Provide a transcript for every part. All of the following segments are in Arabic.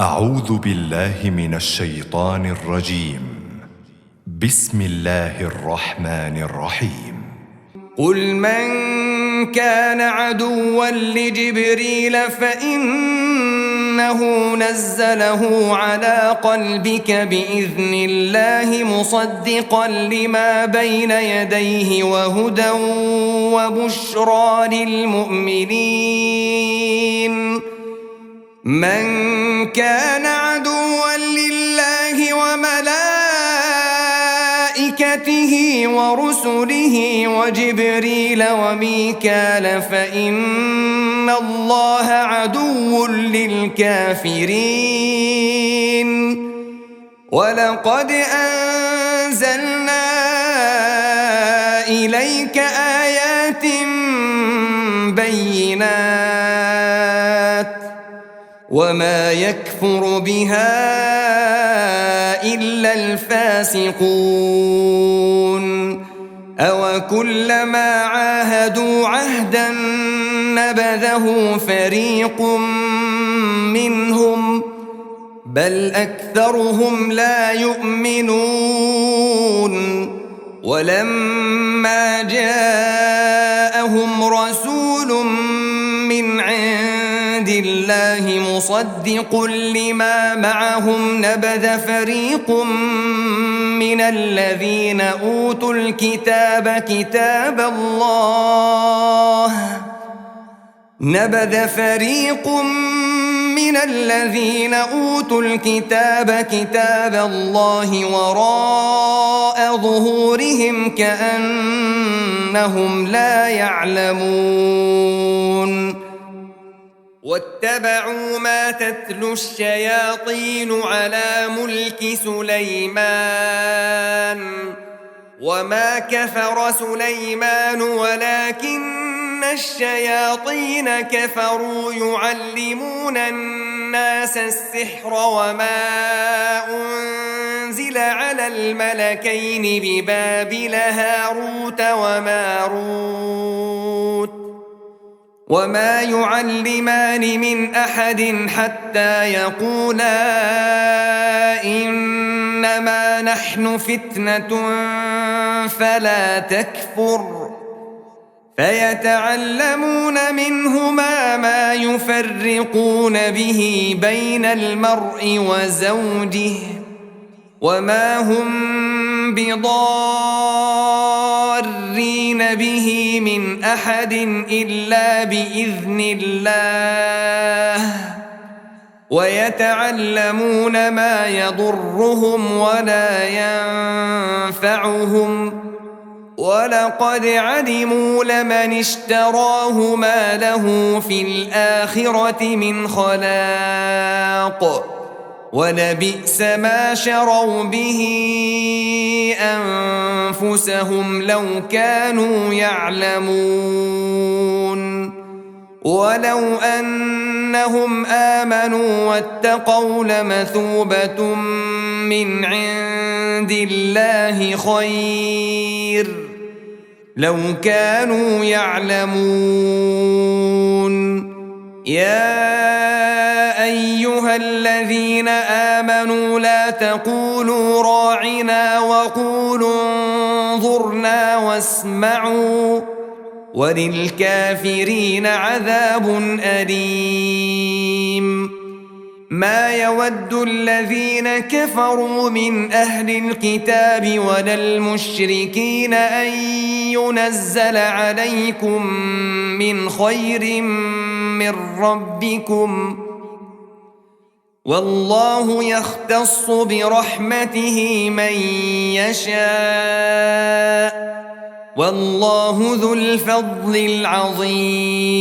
أعوذ بالله من الشيطان الرجيم. بسم الله الرحمن الرحيم. قل من كان عدوا لجبريل فإنه نزله على قلبك بإذن الله مصدقا لما بين يديه وهدى وبشرى للمؤمنين. من كان عدوا لله وملائكته ورسله وجبريل وميكال فإن الله عدو للكافرين. ولقد أنزلنا إليك آيات بينات وما يكفر بها إلا الفاسقون. أوكلما عاهدوا عهدا نبذه فريق منهم بل أكثرهم لا يؤمنون. ولما جاءهم رسول من عند الله مصدق لما معهم نبذ فريق من الذين أوتوا الكتاب كتاب الله وراء ظهورهم كأنهم لا يعلمون. واتبعوا ما تتلو الشياطين على ملك سليمان وما كفر سليمان ولكن الشياطين كفروا يعلمون الناس السحر وما أنزل على الملكين ببابل هاروت وماروت وما يعلمان من أحد حتى يقولا إنما نحن فتنة فلا تكفر. فيتعلمون منهما ما يفرقون به بين المرء وزوجه وما هم بضارين به من أحد إلا بإذن الله. ويتعلمون ما يضرهم ولا ينفعهم ولقد علموا لمن اشتراه ما له في الآخرة من خلاق ولبئس ما شروا به أنفسهم لو كانوا يعلمون. ولو أنهم آمنوا واتقوا لمثوبة من عند الله خير لو كانوا يعلمون. يا أيها الذين آمنوا لا تقولوا راعنا وقولوا انظرنا واسمعوا وللكافرين عذاب أليم. ما يود الذين كفروا من أهل الكتاب ولا المشركين أن ينزل عليكم من خير من ربكم والله يختص برحمته من يشاء والله ذو الفضل العظيم.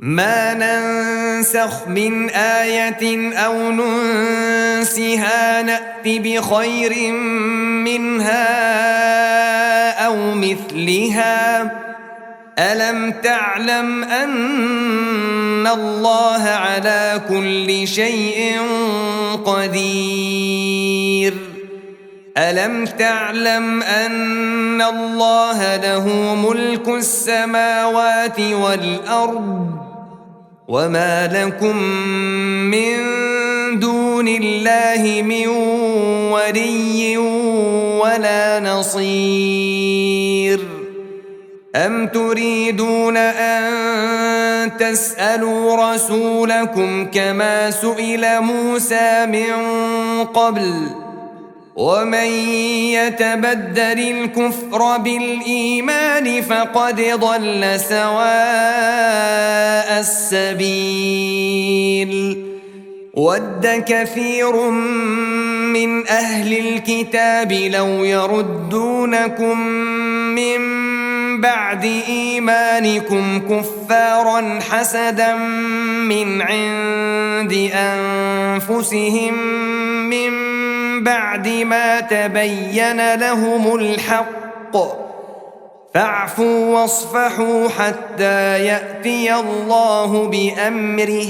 ما ننسخ من آية أو ننسها نأت بخير منها أو مثلها. ألم تعلم أن الله على كل شيء قدير؟ ألم تعلم أن الله له ملك السماوات والأرض وما لكم من دون الله من ولي ولا نصير أم تريدون أن تسألوا رسولكم كما سئل موسى من قبل ومن يتبدل الكفر بالإيمان فقد ضل سواء السبيل ود كثير من أهل الكتاب لو يردونكم من بعد إيمانكم كفارا حسدا من عند أنفسهم من بعد ما تبين لهم الحق فاعفوا واصفحوا حتى يأتي الله بأمره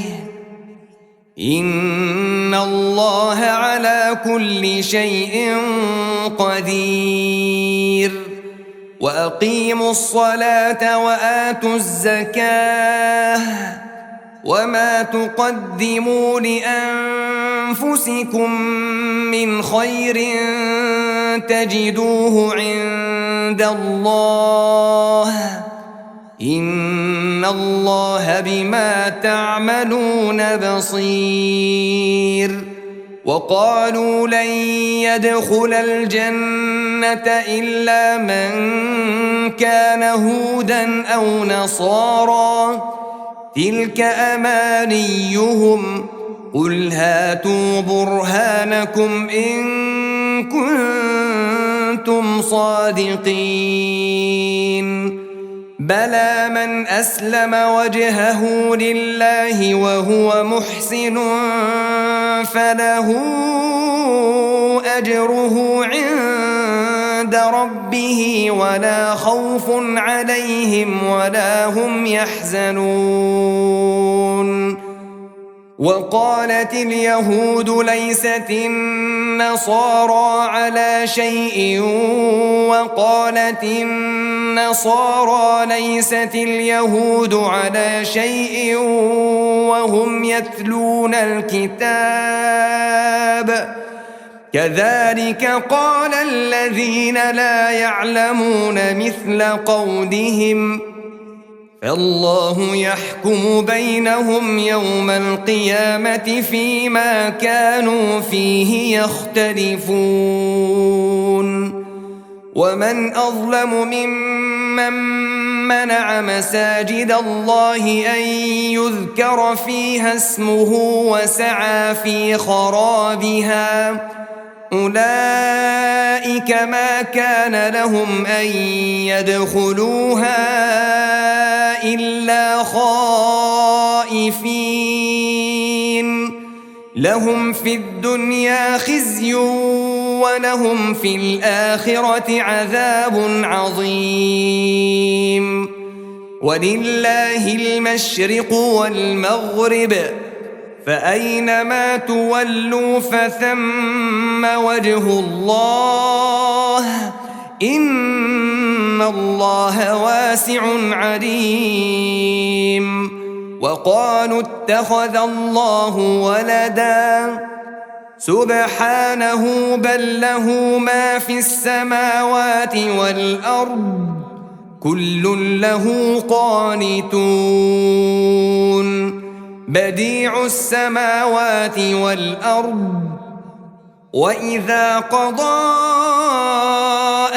إن الله على كل شيء قدير وأقيموا الصلاة وآتوا الزكاة وما تقدموا لأنفسكم من خير تجدوه عند الله إن الله بما تعملون بصير وقالوا لن يدخل الجنة إلا من كان هودا أو نصارى تلك أمانيهم قل هاتوا برهانكم إن كنتم صادقين بلى من أسلم وجهه لله وهو محسن فله أجره عند ربه ولا خوف عليهم ولا هم يحزنون وقالت اليهود ليست النصارى على شيء وقالت النصارى ليست اليهود على شيء وهم يتلون الكتاب كذلك قال الذين لا يعلمون مثل قولهم فالله يحكم بينهم يوم القيامة فيما كانوا فيه يختلفون ومن أظلم ممن منع مساجد الله أن يذكر فيها اسمه وسعى في خرابها أولئك ما كان لهم أن يدخلوها إلا خائفين لهم في الدنيا خزي ولهم في الآخرة عذاب عظيم ولله المشرق والمغرب فأينما تولوا فثم وجه الله إن الله واسع عليم وقالوا اتخذ الله ولدا سبحانه بل له ما في السماوات والأرض كل له قانتون بديع السماوات والأرض وإذا قضى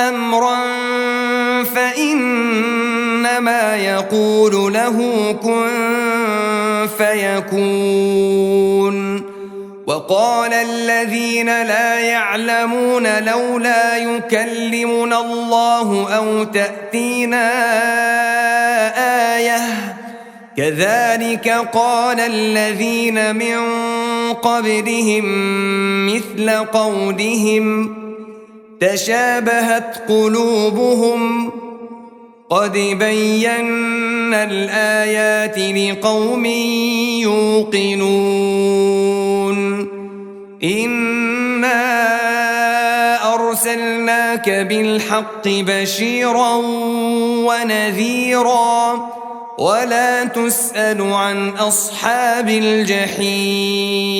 أمرا فإنما يقول له كن فيكون وقال الذين لا يعلمون لولا يكلمنا الله أو تأتينا آية كذلك قال الذين من قبلهم مثل قولهم تشابهت قلوبهم قد بينا الآيات لقوم يوقنون إنا أرسلناك بالحق بشيرا ونذيرا ولا تسأل عن أصحاب الجحيم.